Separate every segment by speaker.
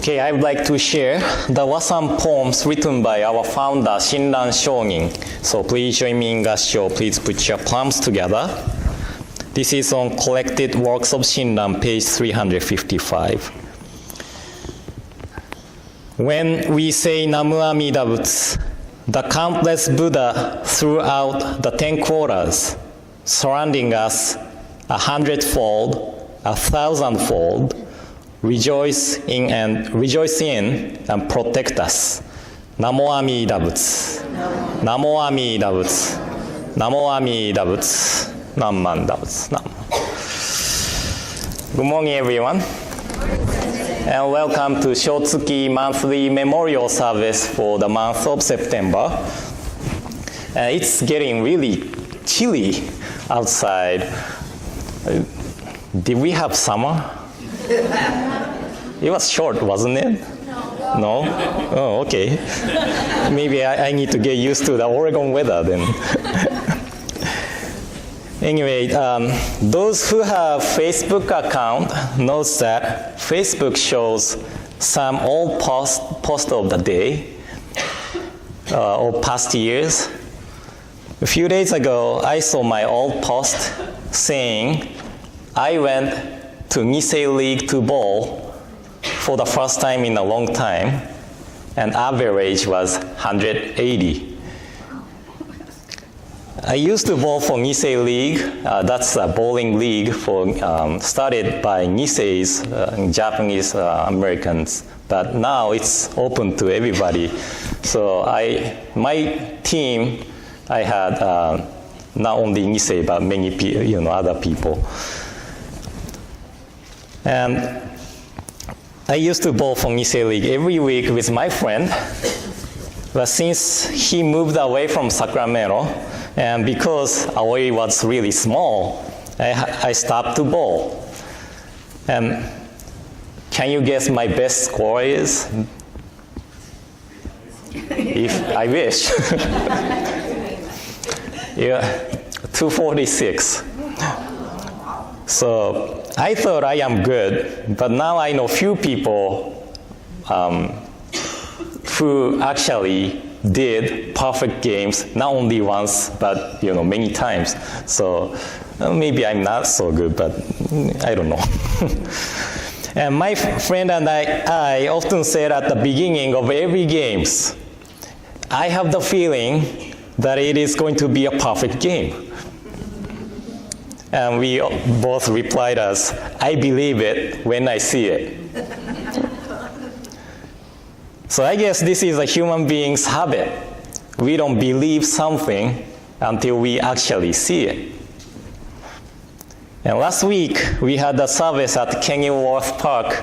Speaker 1: Okay, I would like to share the some poems written by our founder, Shinran Shonin. So please join me in Gassho. Please put your palms together. This is on Collected Works of Shinran, page 355. When we say Namu Amida Butsu, the countless Buddha throughout the 10 quarters, surrounding us 100-fold, 1,000-fold, rejoice in and protect us. Namo Amida Butsu. Namo Amida Butsu. Namo Amida Butsu. Namanda Butsu. Good morning, everyone. And welcome to Shotsuki monthly memorial service for the month of September. It's getting really chilly outside. Did we have summer? It was short, wasn't it? No? Oh, okay. Maybe I need to get used to the Oregon weather then. Anyway, those who have Facebook account knows that Facebook shows some old post of the day or past years. A few days ago, I saw my old post saying I went to Nisei League to bowl for the first time in a long time, and average was 180. I used to bowl for Nisei League. That's a bowling league started by Niseis, Japanese Americans, but now it's open to everybody. So my team, I had not only Nisei but many other people. And I used to bowl for Nisei League every week with my friend, but since he moved away from Sacramento, and because Aoi was really small, I stopped to bowl. And can you guess my best score is? If I wish. Yeah, 246. So I thought I am good, but now I know few people who actually did perfect games, not only once, but many times. So maybe I'm not so good, but I don't know. And my friend and I often said at the beginning of every games, I have the feeling that it is going to be a perfect game. And we both replied as, I believe it when I see it. So I guess this is a human being's habit. We don't believe something until we actually see it. And last week, we had a service at Kenilworth Park.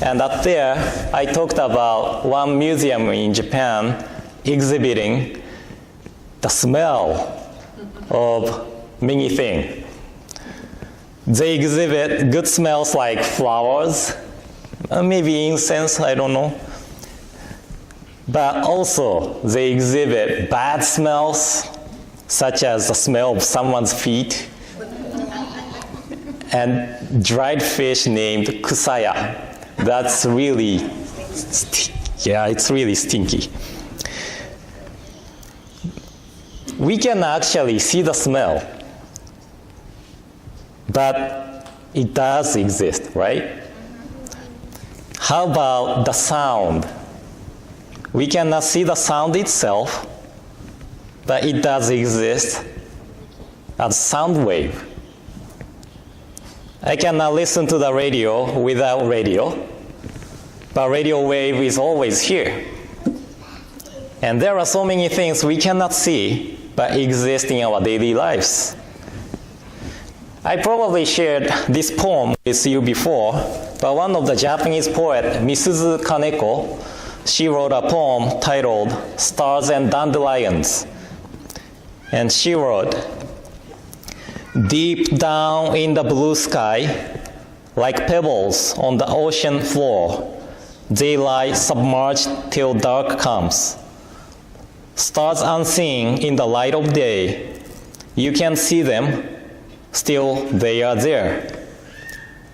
Speaker 1: And up there, I talked about one museum in Japan exhibiting the smell of many things. They exhibit good smells like flowers, maybe incense, I don't know. But also, they exhibit bad smells, such as the smell of someone's feet, and dried fish named kusaya. That's really, it's really stinky. We can actually see the smell, but it does exist, right? How about the sound? We cannot see the sound itself, but it does exist as sound wave. I cannot listen to the radio without radio, but radio wave is always here. And there are so many things we cannot see, but exist in our daily lives. I probably shared this poem with you before, but one of the Japanese poet, Misuzu Kaneko, she wrote a poem titled Stars and Dandelions. And she wrote, deep down in the blue sky, like pebbles on the ocean floor, they lie submerged till dark comes. Stars unseen in the light of day, you can see them, still they are there.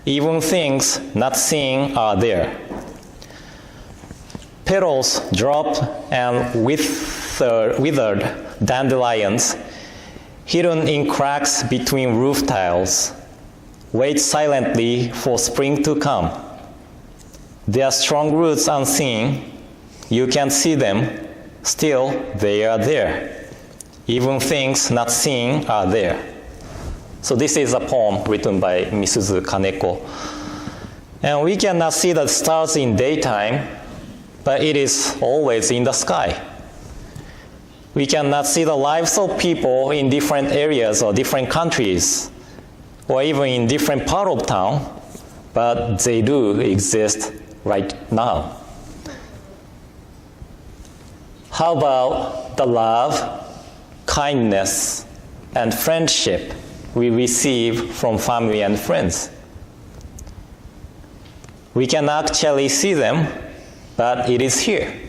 Speaker 1: Even things not seen are there. Petals dropped and withered dandelions, hidden in cracks between roof tiles, wait silently for spring to come. Their strong roots unseen, you can't see them, still they are there. Even things not seen are there. So this is a poem written by Misuzu Kaneko. And we cannot see the stars in daytime, but it is always in the sky. We cannot see the lives of people in different areas or different countries, or even in different part of town, but they do exist right now. How about the love, kindness, and friendship we receive from family and friends? We can actually see them, but it is here.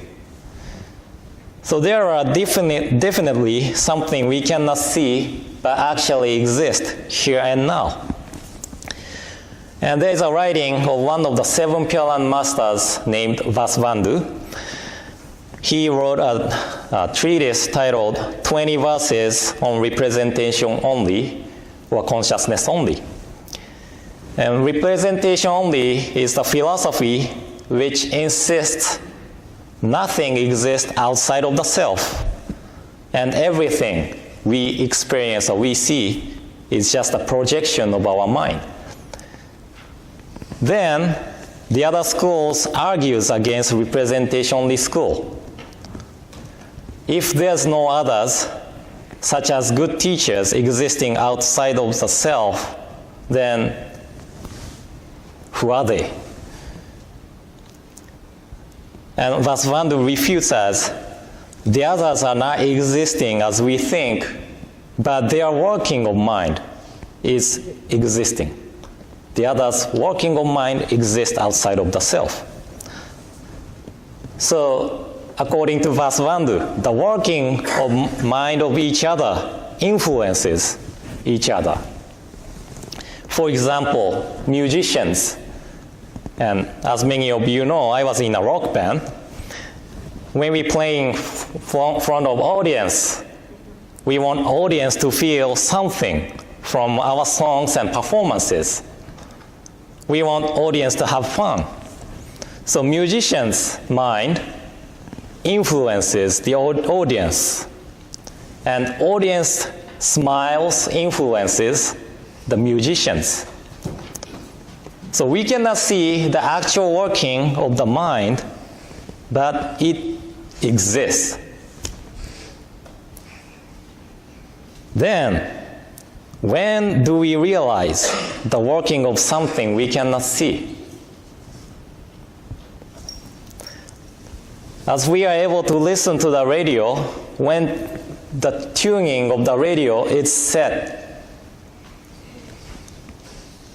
Speaker 1: So there are definitely something we cannot see, but actually exist here and now. And there is a writing of one of the 7 Pure Land masters named Vasubandhu. He wrote a treatise titled 20 Verses on Representation Only, or Consciousness Only. And representation only is the philosophy which insists nothing exists outside of the self, and everything we experience or we see is just a projection of our mind. Then the other schools argues against representation only school. If there's no others, such as good teachers existing outside of the self, then who are they? And Vasubandhu refutes us, the others are not existing as we think, but their working of mind is existing. The others' working of mind exists outside of the self. So, according to Vasubandhu, the working of mind of each other influences each other. For example, musicians, and as many of you know, I was in a rock band. When we play in front of audience, we want audience to feel something from our songs and performances. We want audience to have fun. So musicians' mind influences the audience, and audience smiles influences the musicians. So we cannot see the actual working of the mind, but it exists. Then, when do we realize the working of something we cannot see? As we are able to listen to the radio, when the tuning of the radio is set,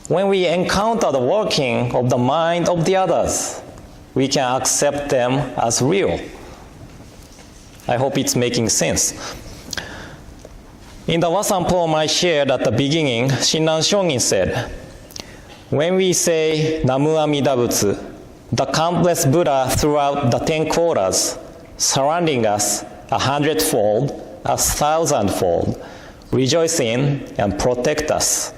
Speaker 1: when we encounter the working of the mind of the others, we can accept them as real. I hope it's making sense. In the Wasan poem I shared at the beginning, Shinran Shongin said, when we say Namu Amida Butsu, the countless Buddha throughout the 10 quarters, surrounding us 100-fold, 1,000-fold, rejoice in and protect us.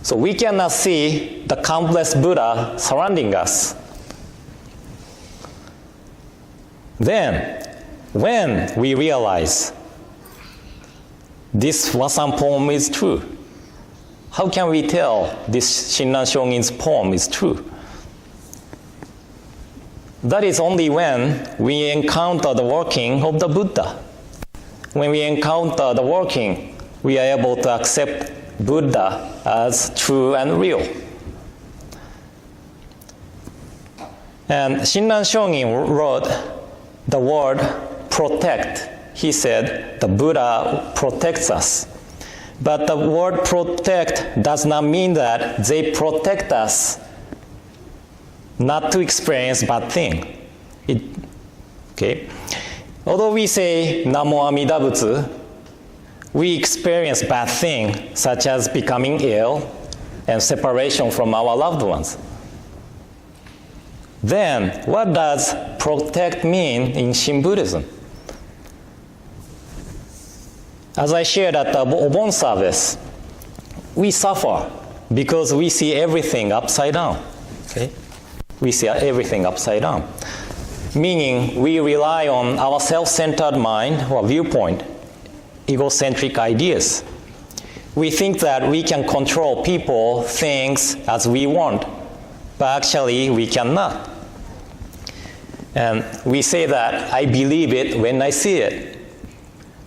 Speaker 1: So we cannot see the countless Buddha surrounding us. Then, when we realize this Wasan poem is true, how can we tell this Shinran Shongin's poem is true? That is only when we encounter the working of the Buddha. When we encounter the working, we are able to accept Buddha as true and real. And Shinran Shongin wrote the word protect. He said the Buddha protects us. But the word protect does not mean that they protect us not to experience bad thing. Okay? Although we say Namo Amida Butsu, we experience bad things such as becoming ill and separation from our loved ones. Then, what does protect mean in Shin Buddhism? As I shared at the Obon service, we suffer because we see everything upside down. Okay? We see everything upside down. Meaning, we rely on our self-centered mind or viewpoint, egocentric ideas. We think that we can control people, things as we want, but actually we cannot. And we say that I believe it when I see it.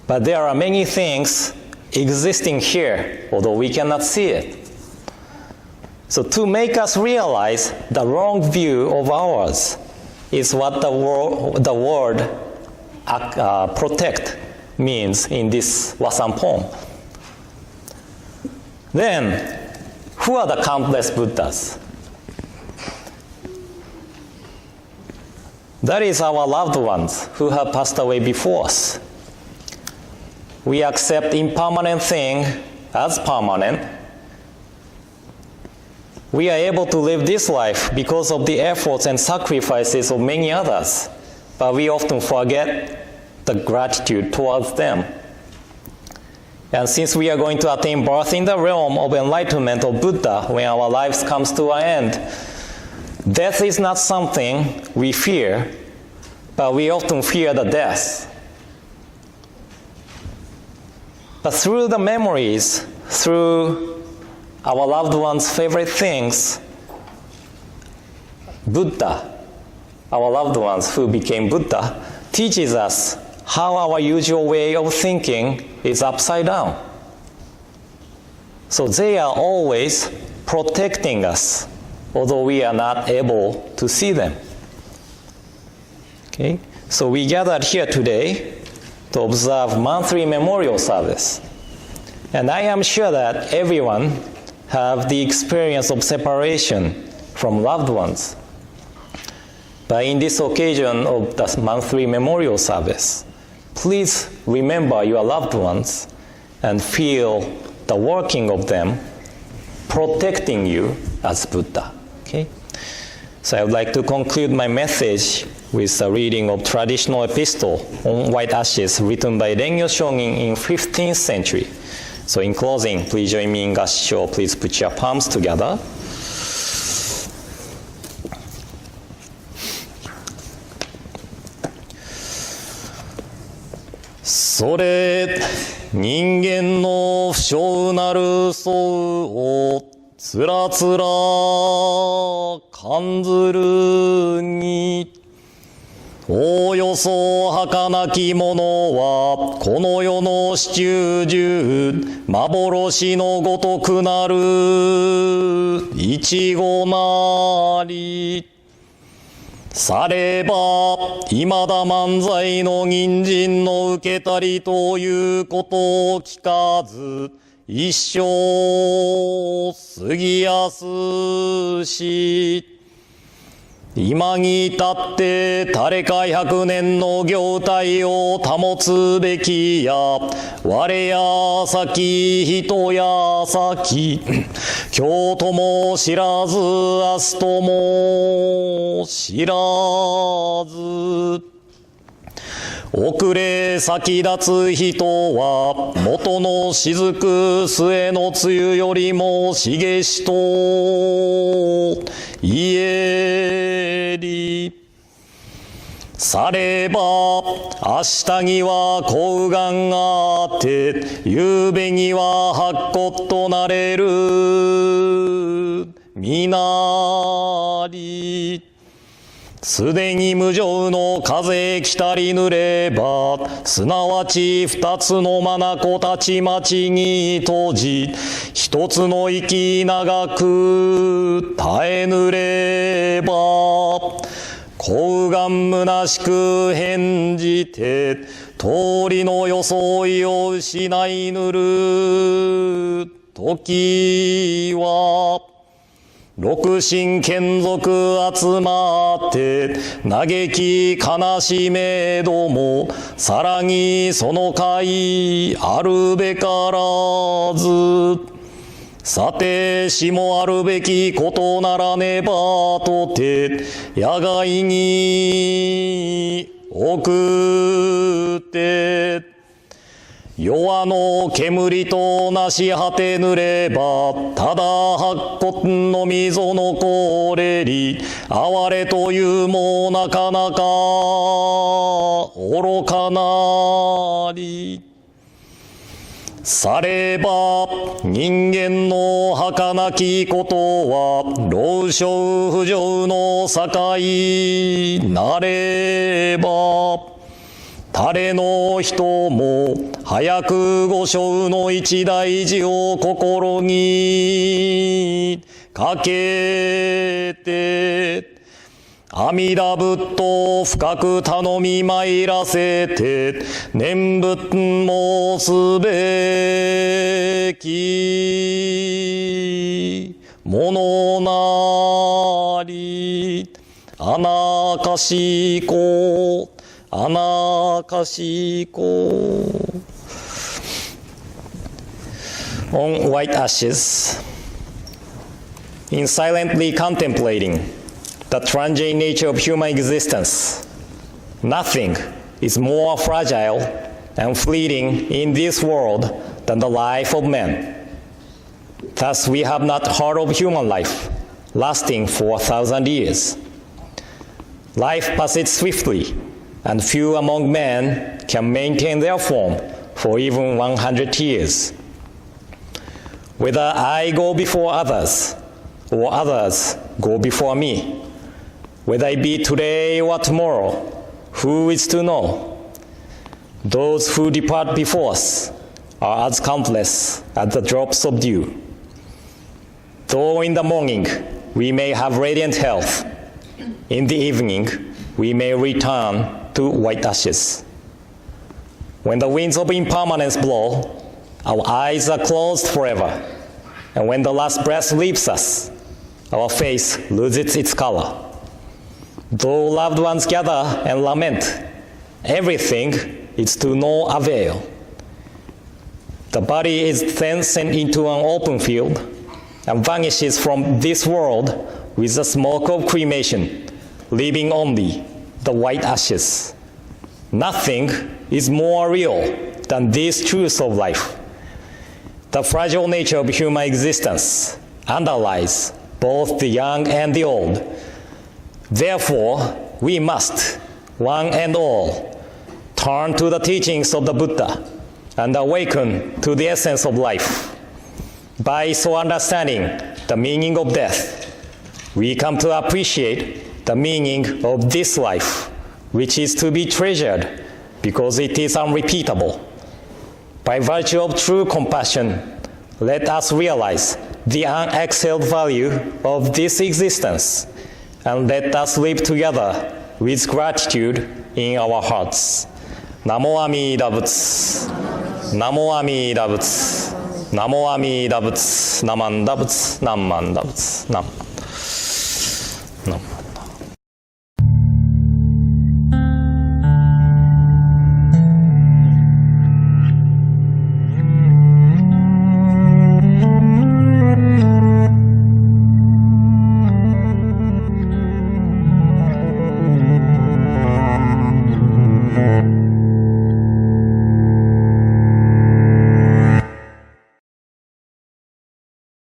Speaker 1: But there are many things existing here, although we cannot see it. So to make us realize the wrong view of ours is what the word protect means in this Wasan poem. Then, who are the countless Buddhas? That is our loved ones who have passed away before us. We accept impermanent thing as permanent. We are able to live this life because of the efforts and sacrifices of many others, but we often forget the gratitude towards them. And since we are going to attain birth in the realm of enlightenment of Buddha when our lives comes to an end, death is not something we fear, but we often fear the death. But through the memories, through our loved ones' favorite things, Buddha, our loved ones who became Buddha, teaches us how our usual way of thinking is upside down. So they are always protecting us, although we are not able to see them. Okay? So we gathered here today to observe monthly memorial service. And I am sure that everyone have the experience of separation from loved ones. But in this occasion of the monthly memorial service, please remember your loved ones and feel the working of them protecting you as Buddha. Okay? So I would like to conclude my message with a reading of traditional epistle on white ashes written by Rengyo Shogin in 15th century. So in closing, please join me in Gassho. Please put your palms together.それ人間の不祥なる相をつらつら感ずるにおおよそ儚き者はこの世の始終中幻のごとくなるいちごなりさればいまだ漫才の銀人の受けたりということを聞かず一生過ぎやすし今に至って誰か100年の業態を保つべきや我や先人や先今日とも知らず明日とも知らず遅れ先立つ人は元の雫末の梅雨よりも茂しと言えりされば明日には幸願があって夕べには白骨となれるみなりすでに無常の風来たりぬればすなわち二つの眼たちまちに閉じ一つの息長く耐えぬれば幸願虚しく返じて通りの装いを失いぬる時は六神眷属集まって嘆き悲しめどもさらにその会あるべからずさてしもあるべきことならねばとて野外に送って弱の煙となし果てぬればただ白骨の溝のこれり哀れというもなかなか愚かなりされば人間の儚きことは老少不浄の境なれば誰の人も早く御生の一大事を心にかけて阿弥陀仏と深く頼み参らせて念仏もすべきものなりあなかしこあなかしこ On white ashes, in silently contemplating the transient nature of human existence, nothing is more fragile and fleeting in this world than the life of man. Thus we have not heard of human life lasting for 1,000 years. Life passes swiftly, and few among men can maintain their form for even 100 years. Whether I go before others, or others go before me, whether it be today or tomorrow, who is to know? Those who depart before us are as countless as the drops of dew. Though in the morning we may have radiant health, in the evening we may return to white ashes. When the winds of impermanence blow, our eyes are closed forever, and when the last breath leaves us, our face loses its color. Though loved ones gather and lament, everything is to no avail. The body is then sent into an open field and vanishes from this world with the smoke of cremation, leaving only the white ashes. Nothing is more real than this truth of life. The fragile nature of human existence underlies both the young and the old. Therefore, we must, one and all, turn to the teachings of the Buddha and awaken to the essence of life. By so understanding the meaning of death, we come to appreciate the meaning of this life, which is to be treasured because it is unrepeatable. By virtue of true compassion, let us realize the unexcelled value of this existence, and let us live together with gratitude in our hearts. Namo Amida Butsu, Namo Amida Butsu, Namo Amida Butsu, Namanda Butsu, Namanda Butsu, Nam.